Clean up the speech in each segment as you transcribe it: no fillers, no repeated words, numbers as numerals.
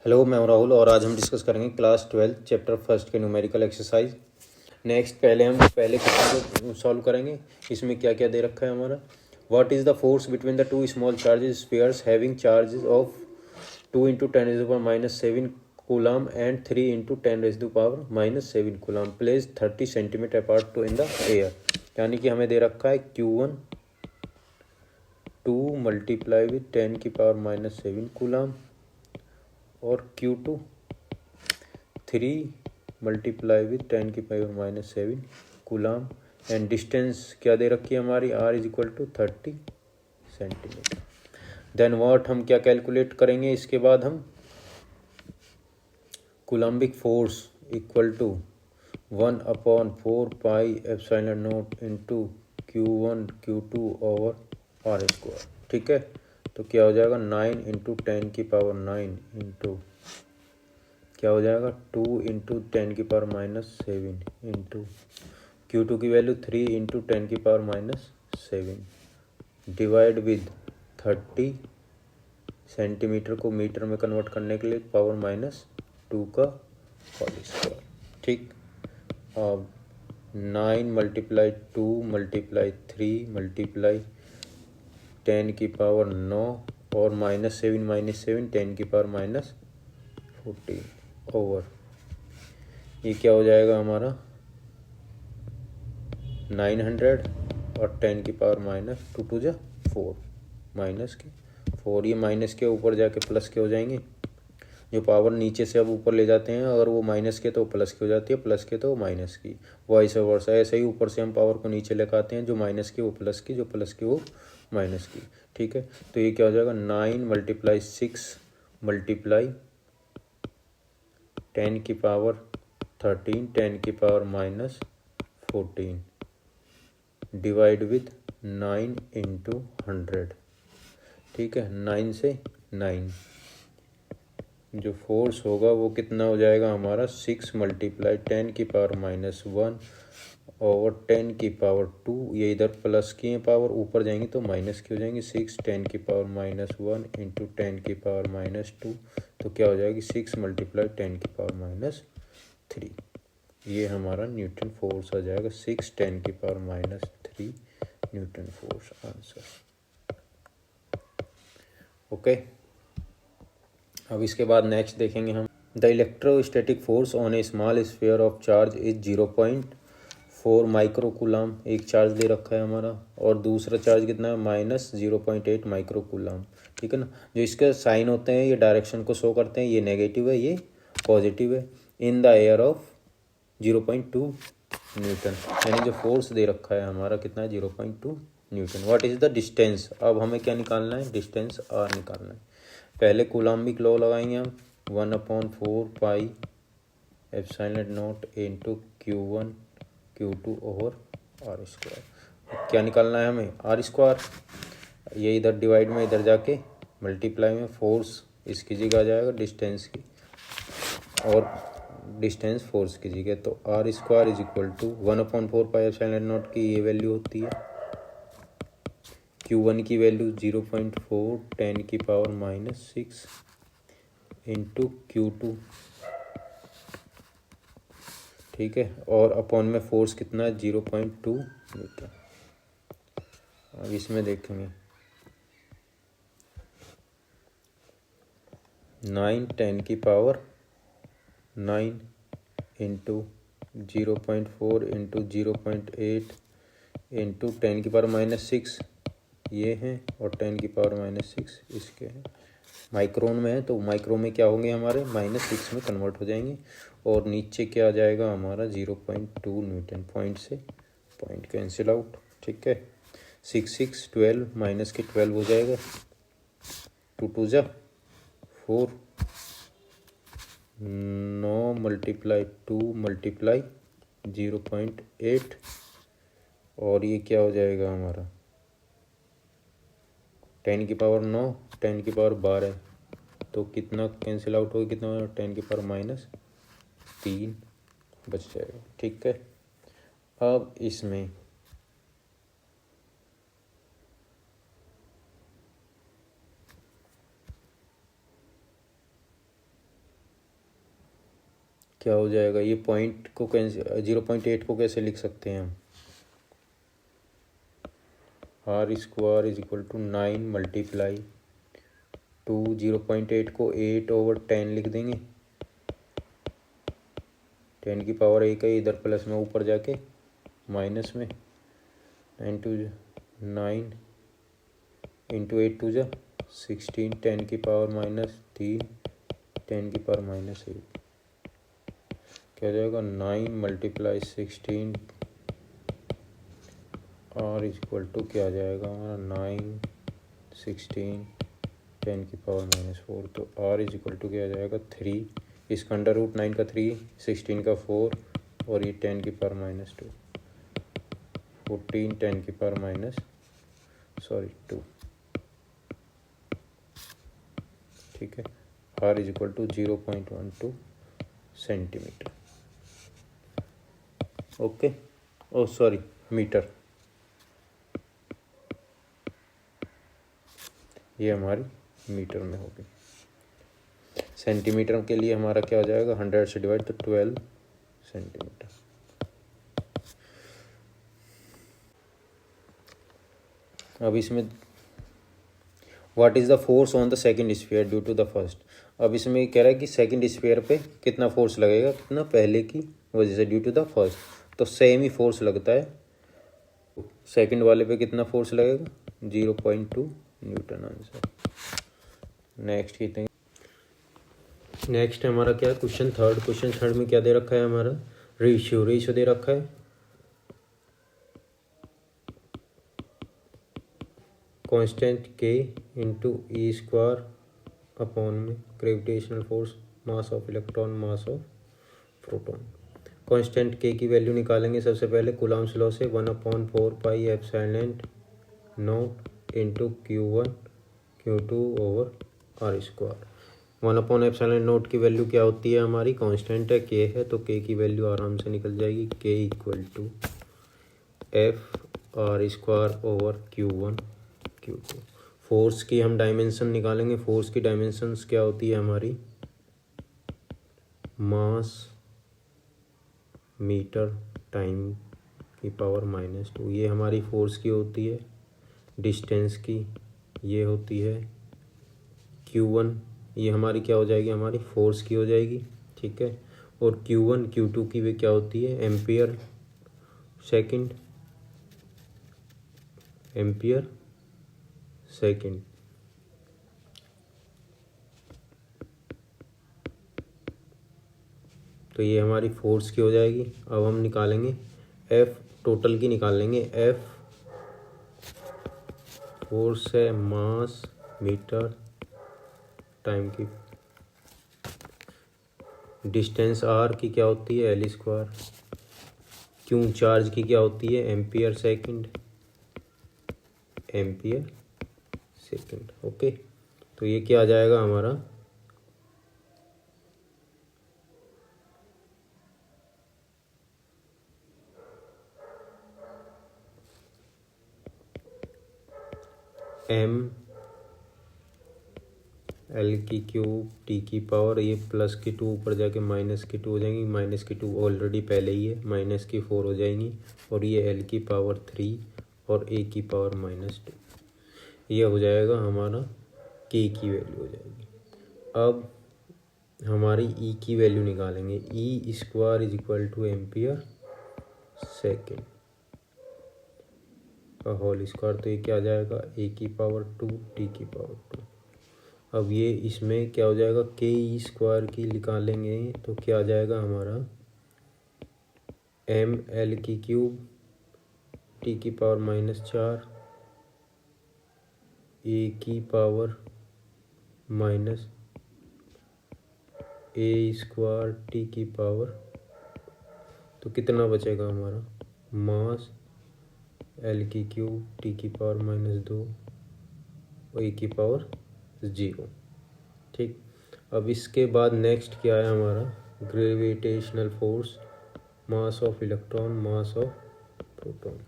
Hello, मैं हूं राहुल और आज हम डिस्कस करेंगे क्लास 12 चैप्टर फर्स्ट के न्यूमेरिकल एक्सरसाइज। नेक्स्ट पहले क्वेश्चन को सॉल्व करेंगे। इसमें क्या क्या दे रखा है हमारा। What is the force between the two small charges spheres having charges of 2 into 10⁻⁷ coulomb and 3 into 10⁻⁻7 coulomb place 30 centimetre apart to in the air. यानी कि हमें दे रखा है Q1 2 मल्टीप्लाई विथ 10⁻⁻7 कूलम और Q2 3 multiply with 10⁻⁻7 coulomb and distance क्या दे रखी है हमारी R is equal to 30 centimetre. Then what हम क्या कैलकुलेट करेंगे। इसके बाद हम coulombic force equal to 1/4 pi epsilon nought into Q1 Q2 over R square. ठीक है, तो क्या हो जाएगा 9 इंटू 10⁹ इंटू क्या हो जाएगा 2 इंटू 10⁻⁻7 इंटू Q2 की value 3 into 10⁻⁻7 divide with 30 centimetre को मीटर में कन्वर्ट करने के लिए पावर -2 का होल स्क्वायर। ठीक, अब 9 मल्टीप्लाई 2 मल्टीप्लाई 3 मल्टीप्लाई 10⁻9 और -7 10⁻14 ओवर ये क्या हो जाएगा हमारा 900 और 10⁻2 टू जा 4 माइनस के 4। ये माइनस के ऊपर जाके प्लस के हो जाएंगे। जो पावर नीचे से अब ऊपर ले जाते हैं, अगर वो माइनस के तो प्लस की हो जाती है, प्लस के तो माइनस की, वाइस वर्सा। ऐसे ही ऊपर से हम पावर को नीचे लेकर आते हैं, जो माइनस की वो प्लस की, जो प्लस की वो माइनस की। ठीक है, तो ये क्या हो जाएगा 9 multiply 6 multiply 10⁻13 10⁻14 divide with 9 into 100। ठीक है, 9 से 9 जो फोर्स होगा वो कितना हो जाएगा हमारा 6 मल्टीप्लाई 10⁻⁻1 ओवर 10⁻2। ये इधर प्लस की है पावर, ऊपर जाएंगी तो माइनस की हो जाएंगी। 6 10⁻⁻1 इंटू 10⁻2 तो क्या हो जाएगी 6 मल्टीप्लाई 10⁻3। ये हमारा न्यूटन फोर्स आ जाएगा 6 10⁻3 न्यूटन फोर्स आंसर। ओके, अब इसके बाद नेक्स्ट देखेंगे हम। The electrostatic force on A small sphere of charge is 0.4 micro coulomb. एक चार्ज दे रखा है हमारा और दूसरा चार्ज कितना है -0.8 माइक्रो कूलम। ठीक है ना, जो इसके साइन होते हैं ये डायरेक्शन को शो करते हैं। ये नेगेटिव है, ये पॉजिटिव है। इन द एयर ऑफ 0.2 न्यूटन, यानी जो फोर्स दे रखा है हमारा कितना है 0.2 Newton. What is the distance. अब हमें क्या निकालना है, डिस्टेंस R निकालना है। पहले कूलम्बिक लॉ लगाएंगे हम 1/4 pi epsilon nought into Q1 Q2 over R square. क्या निकालना है हमें R स्क्वायर। ये इधर डिवाइड में इधर जाके मल्टीप्लाई में फोर्स इसकी जगह आ जाएगा डिस्टेंस की, और डिस्टेंस फोर्स की जगह, तो R square is equal to 1/4 pi epsilon nought की ये वैल्यू होती है। Q1 की वैल्यू 0.4 10⁻⁻6 इंटू Q2। ठीक है, और अपॉन में फोर्स कितना है 0.2 न्यूटन। अब इसमें देखेंगे 9 10⁻9 इंटू 0.4 इंटू 0.8 इंटू 10⁻6 ये हैं, और 10⁻6 इसके हैं। माइक्रोन में है तो माइक्रो में क्या होंगे हमारे -6 में कन्वर्ट हो जाएंगे, और नीचे क्या आ जाएगा हमारा 0.2 न्यूटन। पॉइंट से पॉइंट कैंसिल आउट। ठीक है, 6 6 12 माइनस के 12 हो जाएगा, 2 2 जा 4, 9 मल्टीप्लाई 2 मल्टीप्लाई 0.8, और ये क्या हो जाएगा हमारा 10⁻9 10⁻12, तो कितना कैंसिल आउट होगा, कितना 10⁻3 बच जाएगा। ठीक है, अब इसमें क्या हो जाएगा, ये पॉइंट को कैसे 0.8 को कैसे लिख सकते हैं हम, R square is equal to 9 multiply 2, 0.8 को 8/10 लिख देंगे, 10 की पावर 1 है, इधर प्लस में ऊपर जाके माइनस में, 9 इंटू 8 2 16, 10 की पावर -3, 10 की पावर -8, क्या हो जाएगा 9 multiply 16, R is equal to क्या आ जाएगा हमारा 9 16 10 की पावर -4, तो आर इज इक्वल टू क्या आ जाएगा 3, इसका √9 का 3, 16 का 4 और ये 10 की पावर -2, 14 10 की पावर 2, ठीक है। R is equal to 0.12 centimetre, okay, oh sorry metre, ये हमारी मीटर में होगी। सेंटीमीटर के लिए हमारा क्या हो जाएगा, 100 से डिवाइड तो 12 सेंटीमीटर। अब इसमें what is the force on the second sphere due to the first, अब इसमें कह रहा है कि सेकंड स्फीयर पे कितना फोर्स लगेगा, कितना पहले की वजह से ड्यू टू द फर्स्ट, तो सेम ही फोर्स लगता है, सेकंड वाले पे कितना फोर्स लगेगा 0.2 न्यूटन आंसर। नेक्स्ट कहते हैं, नेक्स्ट हमारा क्या है क्वेश्चन थर्ड में क्या दे रखा है हमारा, रेशियो दे रखा है, कांस्टेंट के इंटू ई स्क्वायर अपॉन में gravitational force, mass of electron, mass of proton. Constant के की वैल्यू निकालेंगे सबसे पहले कूलम्ब्स लॉ से, 1/4πε0 into Q1 Q2 are square. 1/ε0 की वैल्यू क्या होती है हमारी, कांस्टेंट है, के है, तो के की वैल्यू आराम से निकल जाएगी, के equal to F(r²/Q1 Q2। Force की हम डायमेंशन निकालेंगे, फोर्स की डायमेंशंस क्या होती है हमारी, मास मीटर टाइम की पावर -2, ये हमारी फोर्स की होती है। डिस्टेंस की ये होती है Q1, ये हमारी क्या हो जाएगी, हमारी फोर्स की हो जाएगी, ठीक है। और Q1 Q2 की भी क्या होती है, एम्पियर सेकंड, एम्पियर सेकंड। तो ये हमारी फोर्स की हो जाएगी। अब हम निकालेंगे एफ, टोटल की निकाल लेंगे, एफ फोर्स है, मास मीटर टाइम की, डिस्टेंस आर की क्या होती है L², क्यों चार्ज की क्या होती है ampere second, ampere second, okay. तो ये क्या आ जाएगा हमारा, M L की क्यूब टी की पावर, ये प्लस की 2 ऊपर जाके माइनस की 2 हो जाएंगी, माइनस की 2 ऑलरेडी पहले ही है, माइनस की 4 हो जाएंगी, और ये L की पावर 3 और A की पावर -2, ये हो जाएगा हमारा K की वैल्यू हो जाएगी। अब हमारी E की वैल्यू निकालेंगे, E² is equal two ampere second का होल स्क्वायर, तो ये क्या आ जाएगा A की पावर 2 T की पावर 2। अब ये इसमें क्या हो जाएगा, के² की निकालेंगे तो क्या आ जाएगा हमारा, ML की क्यूब T की पावर -4, A की पावर -A² T की पावर, तो कितना बचेगा हमारा, मास L की क्यूब T की पावर -2 और A की पावर 0, ठीक। अब इसके बाद नेक्स्ट क्या है हमारा, gravitational force, mass of electron, mass of proton.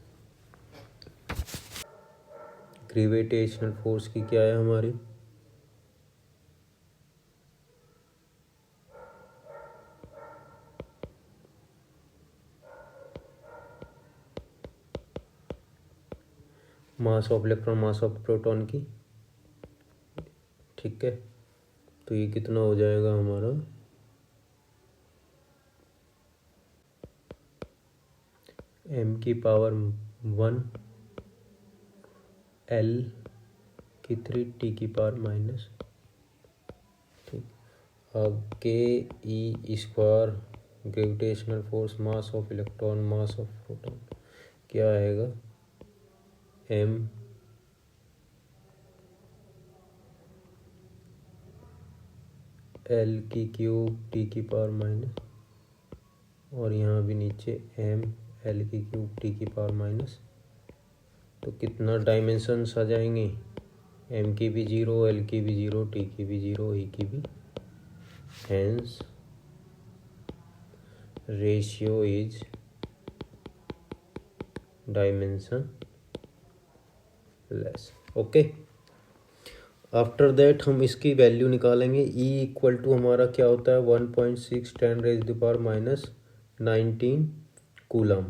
Gravitational force की क्या है हमारी, मास of electron mass of proton की, ठीक है। तो ये कितना हो जाएगा हमारा, m की पावर 1 l की 3 t की पावर माइनस, ठीक। अब k e square gravitational force mass of electron mass of proton क्या आएगा, m l की क्यूब t की पावर माइनस, और यहाँ भी नीचे m l की क्यूब t की पावर माइनस। तो कितना डायमेंशंस आ जाएंगे, m की भी 0, l की भी 0, t की भी 0, e की भी। Hence ratio is dimension less. Okay, after that हम इसकी वैल्यू निकालेंगे। E इक्वल टू हमारा क्या होता है, 1.6 10⁻19 कूलम।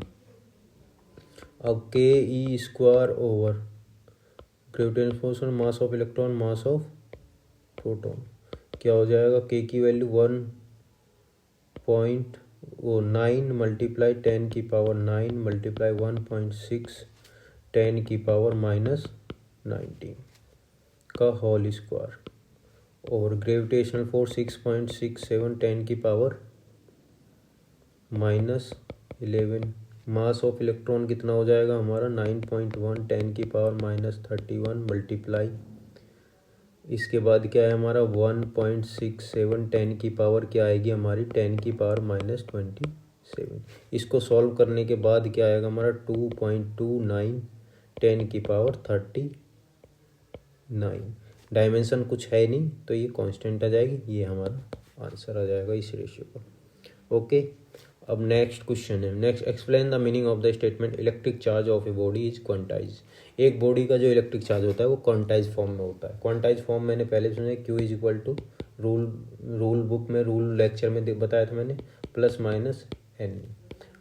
अब k e square over gravitational force और मास of electron mass of proton क्या हो जाएगा, के की वैल्यू 1.9 मल्टीप्लाई 10 की पावर 9 मल्टीप्लाई 1.6 10 की पावर माइनस 19 का होल स्क्वायर, और ग्रेविटेशनल फोर्स 6.67 10 की power minus 11। Mass of electron कितना हो जाएगा हमारा, 9.1 10 की पावर माइनस 31 मल्टीप्लाई, इसके बाद क्या है हमारा 1.67 10 की पावर क्या आएगी हमारी, 10 की पावर माइनस 27। इसको सॉल्व करने के बाद क्या आएगा हमारा 2.29 10 की पावर 39। डायमेंशन कुछ है नहीं तो ये कांस्टेंट आ जाएगी, ये हमारा आंसर आ जाएगा इस रेशियो का। ओके, अब नेक्स्ट क्वेश्चन है। Next, explain the meaning of the statement electric charge of a body is quantize. एक बॉडी का जो इलेक्ट्रिक चार्ज होता है वो क्वांटाइज फॉर्म में होता है। क्वांटाइज फॉर्म मैंने पहले सुना, Q is equal to rule book में, रूल लेक्चर में बताया था मैंने, प्लस माइनस एन।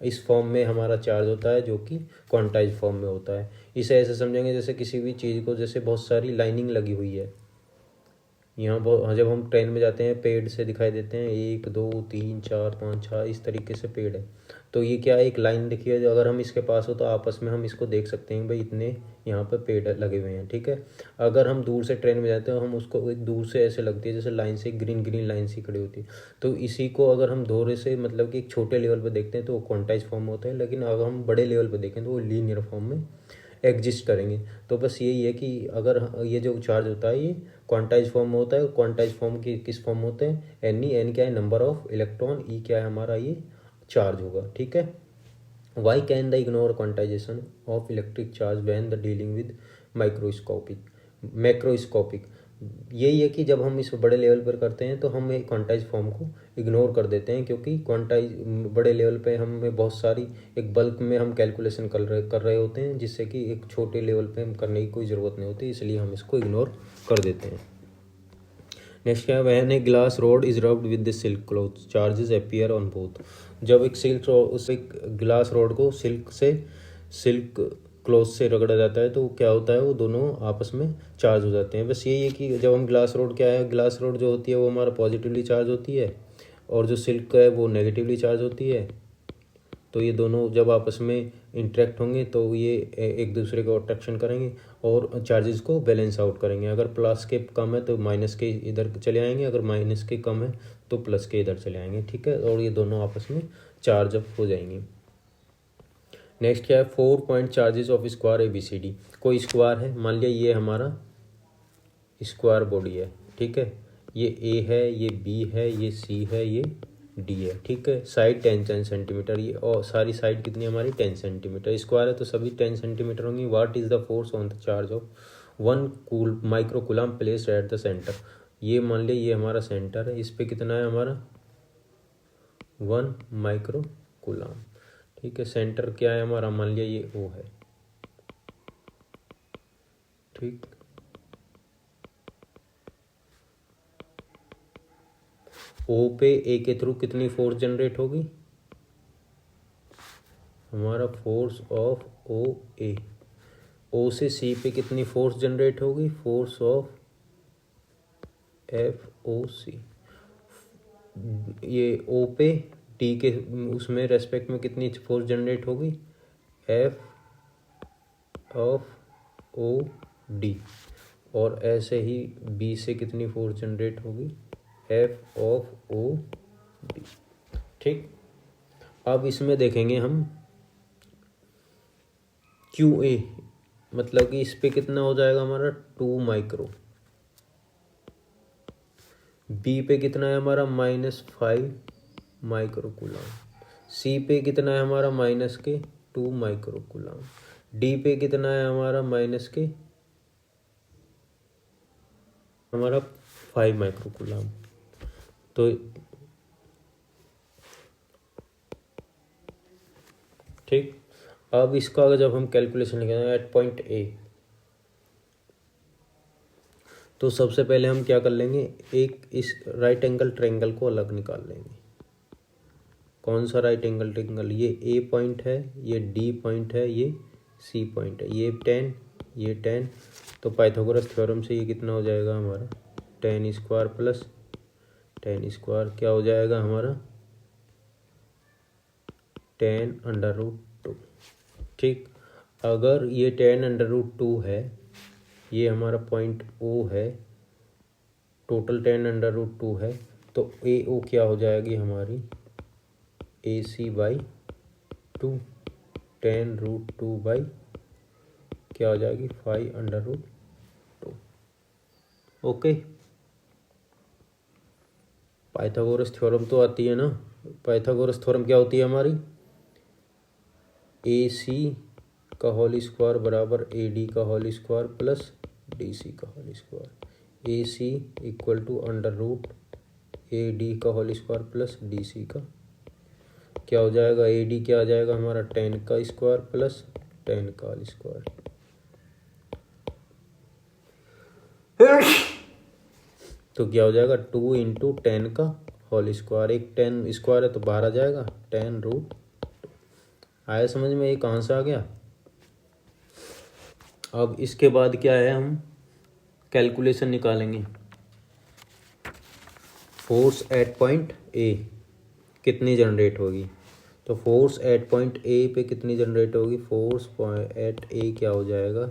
इस फॉर्म में हमारा चार्ज होता है जो कि क्वांटाइज फॉर्म में होता है। इसे ऐसे समझेंगे जैसे किसी भी चीज़ को, जैसे बहुत सारी लाइनिंग लगी हुई है। यहाँ बहुत, जब हम ट्रेन में जाते हैं पेड़ से दिखाई देते हैं, 1 2 3 4 5 6 इस तरीके से पेड़ है। तो ये क्या है, एक लाइन दिखी है, अगर हम इसके पास हो तो आपस में हम इसको देख सकते हैं भाई इतने यहाँ पर पेड़ लगे हुए हैं, ठीक है। अगर हम दूर से ट्रेन में जाते हैं हम उसको एक दूर से ऐसे लगती है जैसे लाइन से ग्रीन ग्रीन लाइन सी खड़ी होती है। तो इसी को अगर हम दूर से मतलब कि एक छोटे लेवल पर देखते हैं तो वो क्वांटाइज फॉर्म में होता है, लेकिन अगर हम बड़े लेवल पर देखें तो वो लीनियर फॉर्म में एग्जिस्ट करेंगे। तो बस यही है कि अगर ये जो चार्ज होता है ये क्वांटाइज फॉर्म में होता है। क्वांटाइज फॉर्म की किस फॉर्म में होते हैं, एन ई, एन क्या है नंबर ऑफ इलेक्ट्रॉन, ई क्या है हमारा ये चार्ज होगा, ठीक है। Why can the ignore quantisation of electric charge when the dealing with macroscopic. यही है कि जब हम इस बड़े लेवल पर करते हैं तो हम एक क्वांटाइज फॉर्म को इग्नोर कर देते हैं, क्योंकि क्वांटाइज बड़े लेवल पे हमें बहुत सारी एक बल्क में हम कैलकुलेशन कर रहे होते हैं, जिससे कि एक छोटे लेवल पे हम करने की कोई ज़रूरत नहीं होती, इसलिए हम इसको इग्नोर कर देते हैं। नेक्स्ट क्या है, when a glass rod is rubbed with the silk cloth charges appear on both. जब एक एक ग्लास रोड को सिल्क क्लॉथ से रगड़ा जाता है तो क्या होता है, वो दोनों आपस में चार्ज हो जाते हैं। बस यही है कि जब हम ग्लास रोड क्या है, ग्लास रोड जो होती है वो हमारा पॉजिटिवली चार्ज होती है, और जो सिल्क है वो नेगेटिवली चार्ज होती है। तो ये दोनों जब आपस में इंटरेक्ट होंगे तो ये एक दूसरे को अट्रैक्शन करेंगे और चार्जेस को बैलेंस आउट करेंगे। अगर प्लस के कम है तो माइनस के इधर चले आएंगे, अगर माइनस के कम है तो प्लस के इधर चले आएंगे, ठीक है। और ये दोनों आपस में चार्ज अप हो जाएंगे। नेक्स्ट क्या है, 4 point charges of square ABCD। कोई स्क्वायर है, मान लिया ये हमारा स्क्वायर बॉडी है, ठीक है। ये A है, ये B है, ये C है, ये D है, ठीक है। साइड 10 सेंटीमीटर, ये और सारी साइड कितनी हमारी 10 सेंटीमीटर। स्क्वायर है तो सभी 10 सेंटीमीटर होंगी। What is the force on the charge of 1 micro coulomb placed at the centre. ये मान लिया ये हमारा सेंटर है, इस पे कितना है हमारा 1 माइक्रो कूलम, ठीक है। सेंटर क्या है हमारा, मान लिया ये O है, ठीक। O पे A के थ्रू कितनी फोर्स जनरेट होगी, हमारा फोर्स ऑफ OA ओ से सी पे कितनी फोर्स जनरेट होगी, फोर्स ऑफ एफ ओ सी, ये ओ पे टी के उसमें रेस्पेक्ट में कितनी फोर्स जनरेट होगी, एफ ऑफ ओ डी, और ऐसे ही बी से कितनी फोर्स जनरेट होगी, एफ ऑफ ओ डी। ठीक, अब इसमें देखेंगे हम क्यू ए, मतलब कि इस पे कितना हो जाएगा हमारा 2 माइक्रो, बी पे कितना है हमारा -5 माइक्रो कूलम, सी पे कितना है हमारा -2 माइक्रो कूलम, डी पे कितना है हमारा -5 माइक्रो कूलम। तो ठीक, अब इसका जब हम कैलकुलेशन लिखेंगे एट पॉइंट ए, तो सबसे पहले हम क्या कर लेंगे, एक इस राइट एंगल ट्रायंगल को अलग निकाल लेंगे। कौन सा राइट एंगल ट्रायंगल, ये ए पॉइंट है, ये डी पॉइंट है, ये सी पॉइंट है, ये 10, ये 10। तो पाइथागोरस थ्योरम से ये कितना हो जाएगा हमारा 10 स्क्वायर प्लस 10 स्क्वायर क्या हो जाएगा हमारा 10√2। ठीक, अगर ये 10√2 है, ये हमारा पॉइंट ओ है, टोटल 10√2 है, तो ए ओ क्या हो जाएगी हमारी ए सी बाई 2, 10√2 बाई क्या हो जाएगी 5√2। ओके, पाइथागोरस थ्योरम तो आती है ना, पाइथागोरस थ्योरम क्या होती है हमारी, ए सी का होल स्क्वायर बराबर ए डी का whole square plus d c का whole square, a c equal to √ए डी का whole square plus d c का क्या हो जाएगा, ए डी क्या आ जाएगा हमारा 10 का स्क्वायर प्लस 10 का होल स्क्वायर, तो क्या हो जाएगा 2 इंटू 10 का होल स्क्वायर, एक 10 स्क्वायर है तो बाहर आ जाएगा 10√2। आया समझ में, ये कहाँ से आ गया। अब इसके बाद क्या है, हम कैलकुलेशन निकालेंगे, फोर्स एट पॉइंट ए कितनी जनरेट होगी, तो फोर्स एट पॉइंट ए पे कितनी जनरेट होगी, फोर्स एट ए क्या हो जाएगा,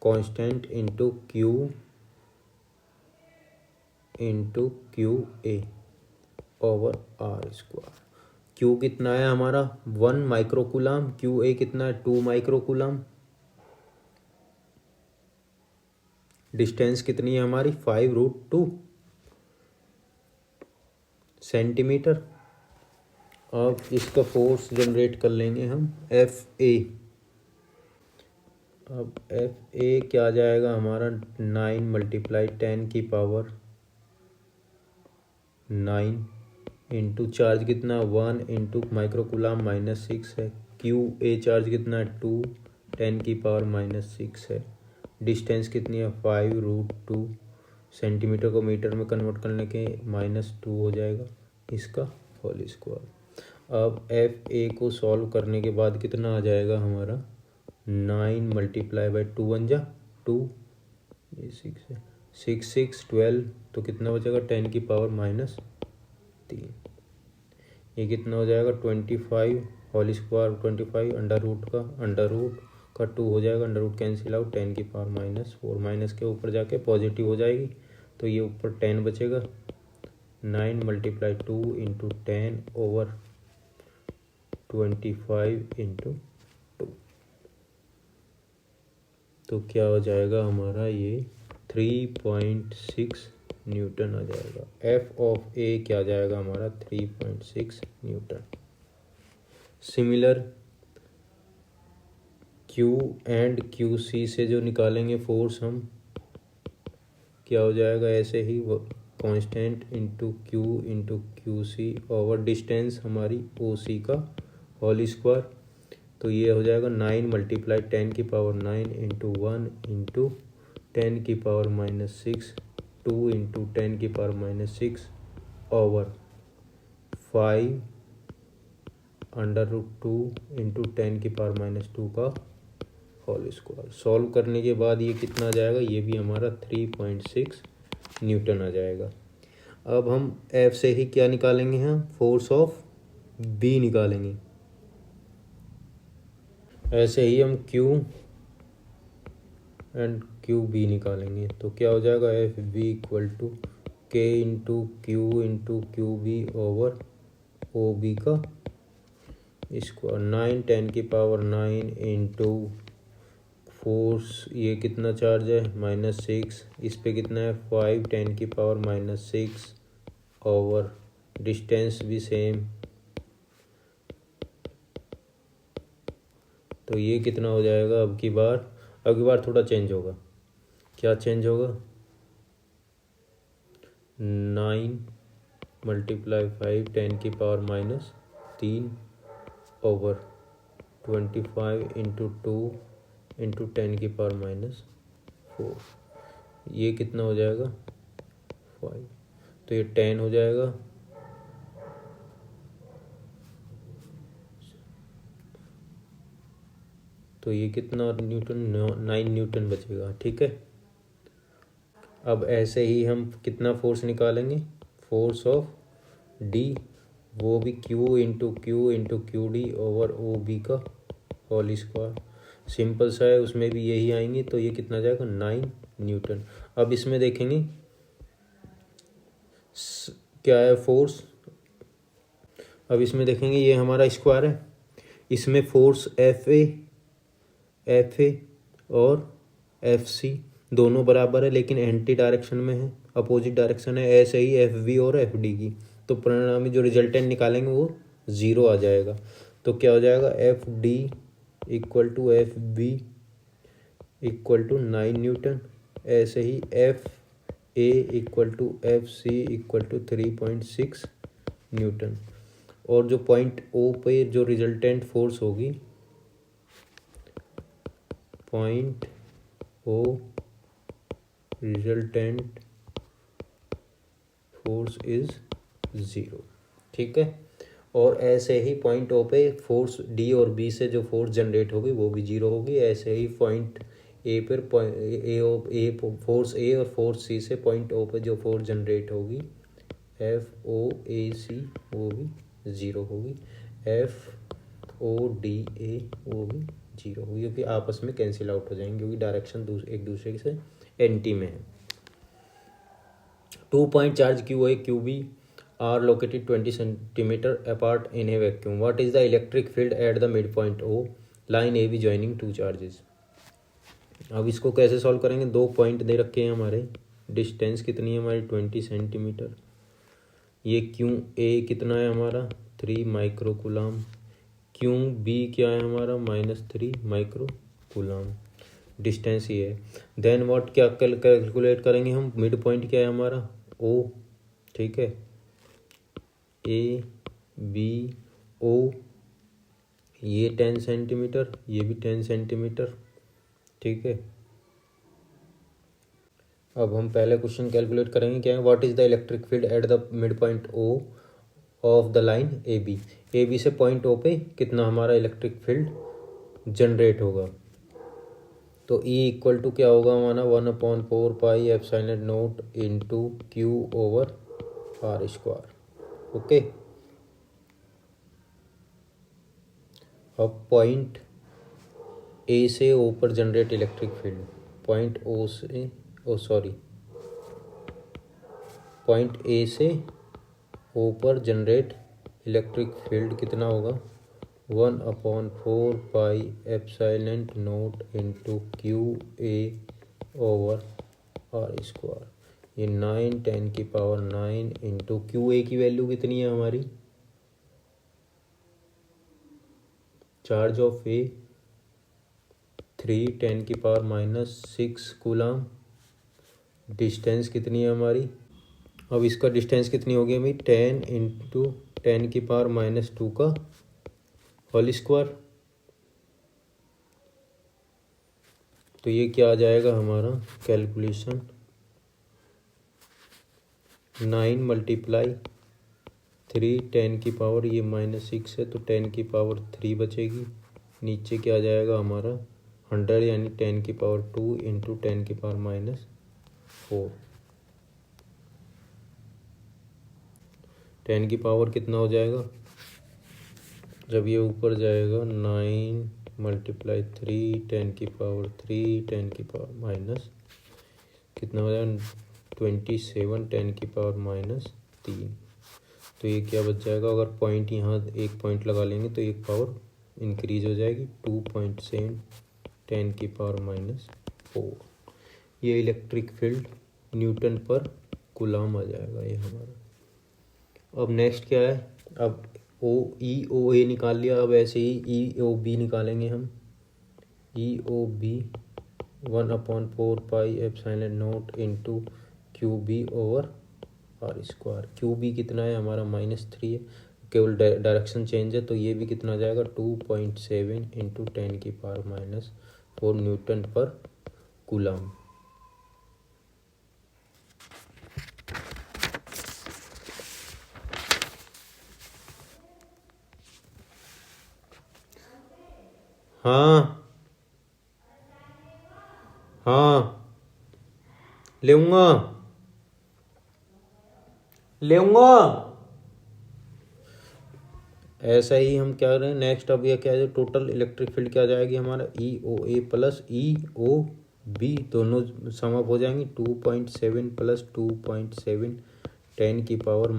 constant into Q A over R square. Q कितना है हमारा 1 माइक्रो कूलम, क्यू ए कितना है 2 माइक्रो कूलम, डिस्टेंस कितनी है हमारी 5√2 सेंटीमीटर। अब इसका फोर्स जनरेट कर लेंगे हम एफ ए, अब एफ ए क्या आ जाएगा हमारा 9 मल्टीप्लाई 10 की पावर 9 इंटू चार्ज कितना 1 इंटू माइक्रो कूलम -6 है, क्यू ए चार्ज कितना है 2 10 की पावर -6 है, डिस्टेंस कितनी है 5√2 सेंटीमीटर को मीटर में कन्वर्ट करने के -2 हो जाएगा इसका होल स्क्वायर। अब एफ ए को सॉल्व करने के बाद कितना आ जाएगा हमारा 9 मल्टीप्लाई बाई 2 1 जा 2, ये 6 है, 6 6 12, तो कितना बचेगा 10 की पावर -3, ये कितना हो जाएगा 25 होल स्क्वायर 25 अंडर रूट का 2 हो जाएगा, अंडर रूट कैंसिल आउट 10 की पावर -4, माइनस के ऊपर जाके पॉजिटिव हो जाएगी, तो ये ऊपर 10 बचेगा, 9 मल्टीप्लाई 2 इंटू 10 ओवर 25 इंटू 2, तो क्या हो जाएगा हमारा ये 3.6 न्यूटन आ जाएगा। एफ ऑफ ए क्या आ जाएगा हमारा 3.6 newton. Similar q and q c से जो निकालेंगे फोर्स हम, क्या हो जाएगा ऐसे ही constant into q c over distance हमारी ओ सी का होल स्क्वायर, तो ये हो जाएगा 9 मल्टीप्लाई 10 की पावर 9 इंटू 1 इंटू 10 की पावर -6, 2 इंटू 10 की power -6 over 5 under root 2 into 10 की पावर -2 का होल स्क्वायर। सॉल्व करने के बाद ये कितना आ जाएगा, ये भी हमारा 3.6 न्यूटन आ जाएगा। अब हम F से ही क्या निकालेंगे, हम फोर्स ऑफ B निकालेंगे। ऐसे ही हम Q एंड QB निकालेंगे। तो क्या हो जाएगा, FB equal to K into Q into QB over OB का स्क्वायर। 9 10 की पावर 9 इंटू फोर्स, ये कितना चार्ज है -6, इस पे कितना है 5 10 की पावर -6 ओवर डिस्टेंस भी सेम। तो ये कितना हो जाएगा, अब की बार थोड़ा चेंज होगा। क्या चेंज होगा, 9 मल्टीप्लाई 5 10 की पावर -3 ओवर 25 इंटू 2 इंटू 10 की पावर -4। ये कितना हो जाएगा 5, तो ये 10 हो जाएगा। तो ये कितना न्यूटन, 9 न्यूटन बचेगा। ठीक है, अब ऐसे ही हम कितना फोर्स निकालेंगे, फोर्स ऑफ D, वो भी Q into Q D over O B का होल स्क्वायर। सिंपल सा है, उसमें भी यही आएंगे। तो ये कितना जाएगा 9 न्यूटन। अब इसमें देखेंगे क्या है फोर्स। अब इसमें देखेंगे ये हमारा स्क्वायर है, इसमें फोर्स एफ ए और FC दोनों बराबर है, लेकिन एंटी डायरेक्शन में है, अपोजिट डायरेक्शन है। ऐसे ही FB और FD की, तो परिणामी जो रिजल्टेंट निकालेंगे वो 0 आ जाएगा। तो क्या हो जाएगा, FD equal to FB equal to 9 newton. ऐसे ही FA equal to FC equal to 3.6 newton. और जो पॉइंट O पे जो रिजल्टेंट फोर्स होगी, point O resultant force is 0। ठीक है, और ऐसे ही पॉइंट O पे फोर्स D और B से जो फोर्स जनरेट होगी वो भी 0 होगी। ऐसे ही पॉइंट A पर फोर्स A और फोर्स C से पॉइंट O पे जो फोर्स जनरेट होगी FOAC वो भी 0 होगी। FODA वो भी 0 होगी, क्योंकि आपस में कैंसिल आउट हो जाएंगे, क्योंकि डायरेक्शन एक दूसरे से एंटी में है। 2 point charge QA QB are located 20 centimeter apart in a vacuum. What is the electric field at the midpoint O? Line AB joining two charges. अब इसको कैसे सॉल्व करेंगे, 2 पॉइंट दे रखे हैं हमारे, डिस्टेंस कितनी है हमारी 20 सेंटीमीटर। ये QA कितना है हमारा 3 माइक्रो कूलाम, QB क्या है हमारा -3 माइक्रो कूलाम, डिस्टेंस ये है। देन व्हाट क्या कैलकुलेट करेंगे हम, मिड पॉइंट क्या है हमारा O। ठीक है, ABO, ये 10 सेंटीमीटर, ये भी 10 सेंटीमीटर। ठीक है, अब हम पहले क्वेश्चन कैलकुलेट करेंगे, क्या है, what is the electric field at the mid point O of the line AB से पॉइंट O पे कितना हमारा इलेक्ट्रिक फील्ड जनरेट होगा। तो E इक्वल टू क्या होगा हमारा 1/4 pi epsilon nought into Q over R square. Okay, अब पॉइंट A से O पर generate electric field, point A से O पर जनरेट इलेक्ट्रिक फील्ड कितना होगा 1/4 pi epsilon nought into QA over R square. ये 9 10 की पावर 9 इंटू QA की वैल्यू कितनी है हमारी, चार्ज ऑफ A 3 10 की पावर -6 कूलाम, डिस्टेंस कितनी है हमारी, अब इसका डिस्टेंस कितनी होगी हमें 10 इंटू 10 की पावर -2 का होल स्क्वायर। तो ये क्या आ जाएगा हमारा कैलकुलेशन, 9 मल्टीप्लाई 3 10 की पावर ये -6 है, तो 10 की पावर 3 बचेगी। नीचे क्या आ जाएगा हमारा 100 यानी 10⁻² इंटू 10⁻⁻4। 10 की पावर कितना हो जाएगा जब ये ऊपर जाएगा? 9 × 3 10⁻³ 10⁻³ कितना हो जाएगा? 27 10⁻³ तो ये क्या बच जाएगा? अगर पॉइंट यहाँ एक पॉइंट लगा लेंगे तो एक पावर इंक्रीज हो जाएगी 2.7 10⁻⁻4। ये इलेक्ट्रिक फील्ड न्यूटन पर कूलम आ जाएगा ये हमारा। अब नेक्स्ट क्या है? अब OE निकाल लिया। अब ऐसे ही EOB निकालेंगे हम। EOB 1/4πε0 into QB/R²। QB कितना है हमारा? -3 है, केवल डायरेक्शन चेंज है। तो ये भी कितना जाएगा? 2.7 इंटू 10⁻⁻4 न्यूटन पर कूलम। हाँ लेऊंगा। ऐसा ही हम क्या करें नेक्स्ट? अब ये क्या है? टोटल इलेक्ट्रिक फील्ड क्या जाएगी हमारा? EOA प्लस EOB दोनों सम अप हो जाएंगी। 2.7 प्लस 2.7 10⁻⁻4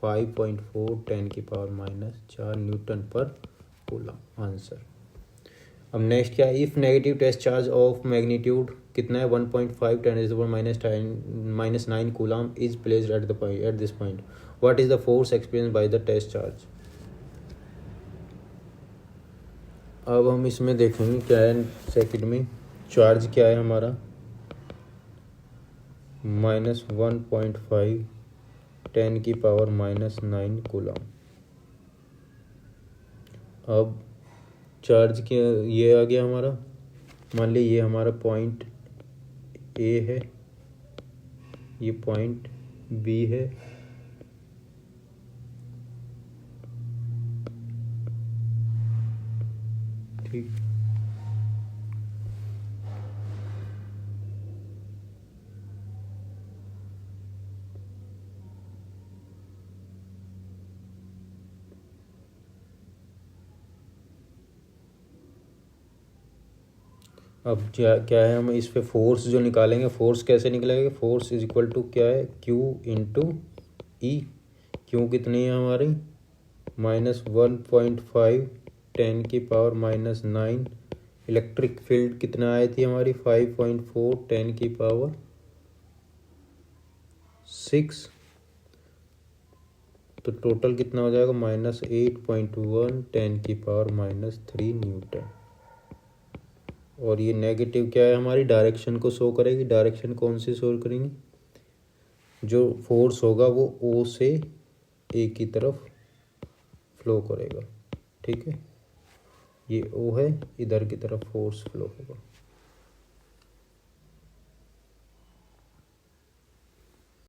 5.4 10⁻⁻4 न्यूटन पर कूलम आंसर। अब नेक्स्ट क्या है? If negative test charge of magnitude कितना है? 1.5 10⁻⁻9 coulomb is placed at this point, what is the force experience by the test charge. अब हम इसमें देखेंगे क्या है सेकंड में। चार्ज क्या है हमारा? -1.5 10⁻⁻9 कूलम। अब चार्ज क्या ये आ गया हमारा। मान ली ये हमारा पॉइंट A है, ये पॉइंट B है, ठीक। अब क्या है? हम इस पे फोर्स जो निकालेंगे, फोर्स कैसे निकलेगा? फोर्स इज इक्वल टू क्या है? Q into E। Q कितनी है हमारी? -1.5 10⁻⁻9। इलेक्ट्रिक फील्ड कितना आई थी हमारी? 5.4 10⁻6। तो टोटल कितना हो जाएगा? -8.1 10⁻³ न्यूटन। और ये नेगेटिव क्या है हमारी? डायरेक्शन को शो करेगी। डायरेक्शन कौन सी शो करेंगी? जो फोर्स होगा वो O से A की तरफ फ्लो करेगा, ठीक है। ये O है, इधर की तरफ फोर्स फ्लो होगा।